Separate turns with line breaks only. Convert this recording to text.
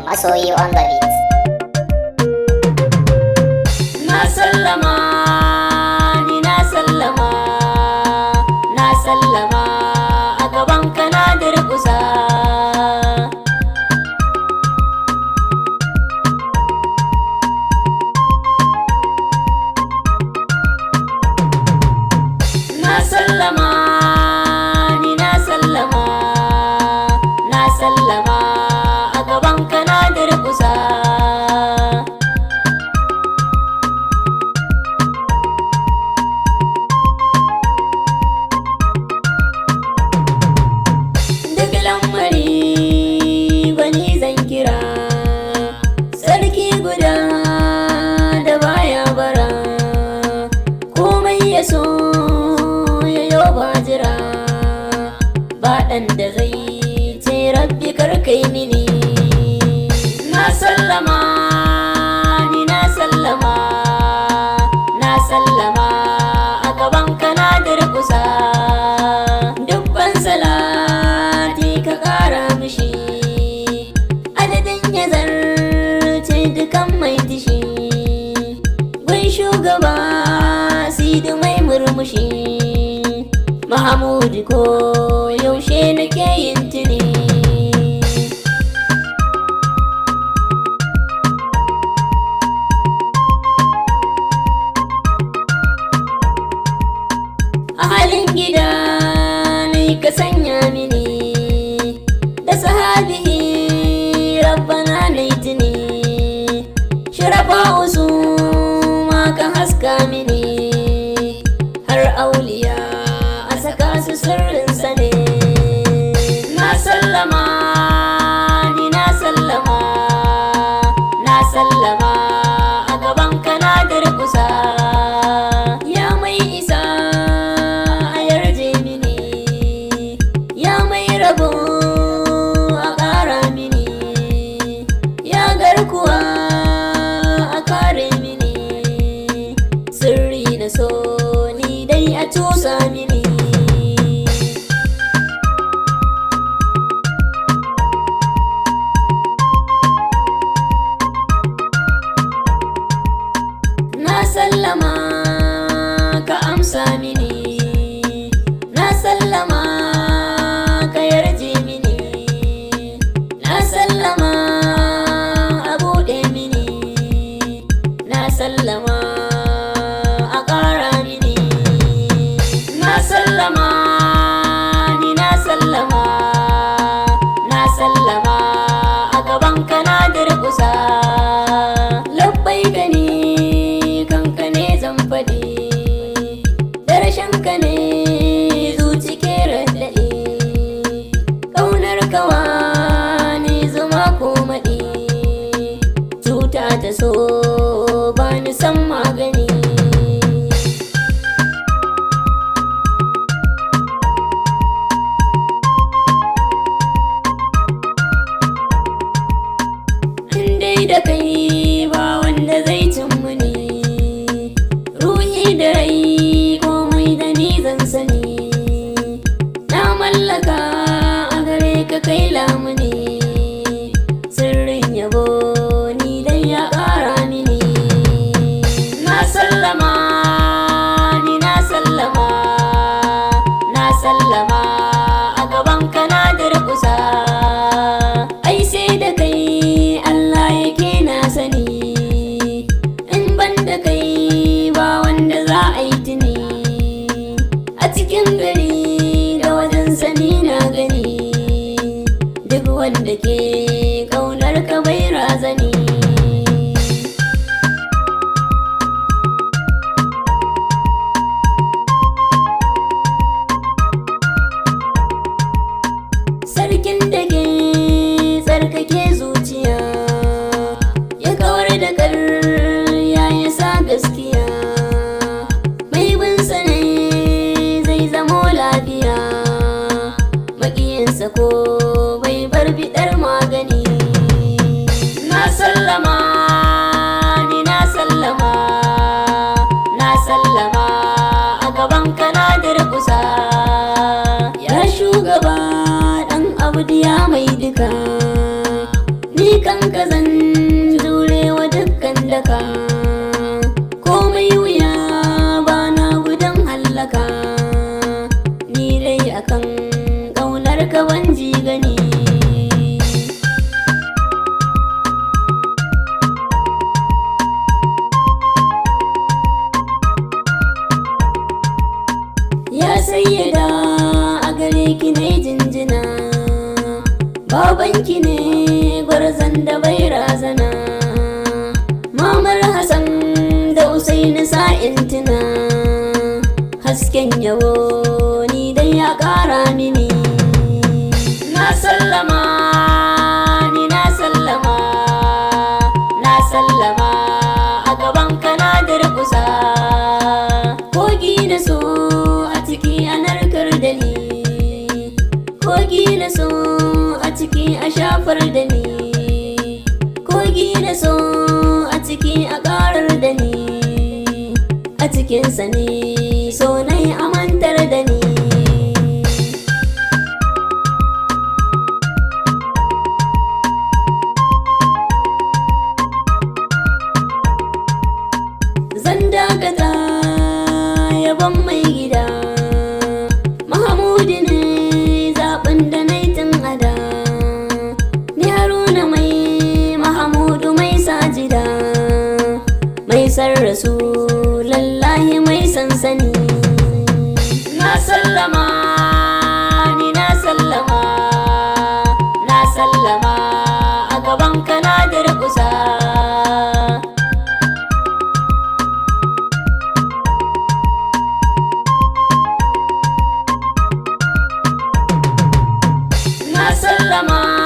Masoyi on the beat.
Na sallama, ni na sallama, na sallama a gaban ka na durƙusa. Na sallama, ni na sallama, na sallama a gaban ka na durƙusa. Duk lamari gwani zan kira, sarki guda da baya bara, komai ya so ya yo ba jira, ba ɗan da zai ce rabbi karkai mini. Na sallama, ni na sallama, na sallama a gaban ka na durƙusa. Dubban salati ka ƙara mishi, adadin ya zarce dukan mai tishi, gun shugaba sidi mai murmushi, Mahamudu ko yaushe nake yin tuni. A halin gida nai ka sanya mini, da sahabihi rabbana nai tuni, shirafa usu ma ka haska mini, har auliya a saka su sirrinsa ne. Na sallama, ni na sallama, na sallama a gaban ka na durƙusa. Ya mai isa a yarje mini, ya mai rabo a ƙara mini, ya garkuwa a kare mini, sirri na so ni dai a cusa mini. Na sallama ka amsa mini, na sallama ka yarje mini, na sallama a buɗe mini, na sallama a ƙara mini. Na sallama, ni na sallama, na sallama a gaban ka na durƙusa. Labbai gani kanka ne zan faɗi, da rashin ka ne zuci ke raɗaɗi, ƙaunar kawa ne zuma ko maɗi, cuta ta so ba ni san magani. In dai da kai ba wanda zai cin muni, ruhi da rai komai da ni zan sani, na mallaka a gare ka kai lamuni, sirrin yabo ni dai ya ƙara mini. Na sallama, ni na sallama, na sallama a gaban ka na durƙusa. Ai sai da kai Allah yake na sani, in ban da kai ba wanda za a yi tuni, a cikin gari da wajen sani na gani, duk wanda ke ƙaunar ka bai razani. Sarkin da ke tsarkake zuciya, ya kawar da ƙarya ya sa gaskiya, mai bin sa ne zai zamo lafiya, maƙiyinsa ko bai bar biɗar ma ka, ni kanka zan jure wa dukkan daka. Komai wuya bana gudan hallaka, ni dai akan ƙaunar ka ban ji gani. Ya sayyada a gare ki ne jinjina, babanki ne gwarzon da bai razana. Mamar Hassan da Usaini sa'in tuna, hasken yabo ni dai ya ƙara mini. Na sallama, ni na sallama, na sallama a gaban ka na durƙusa. Kogi na so a ciki a narkar da ni, kogi na so a ciki a shafar da ni, kogi na so a ciki a ƙarar da ni. A cikinsa ne so nai amantar da ni. Zan dakata yabon mai gida, Mahamudu ne zaɓin da na yi tun ada. Ni Haruna mai Mahamudu mai sajida, mai san Rasulallahi mai sansani. Na sallama, ni na sallama, na sallama a gaban ka na durƙusa. Na sallama.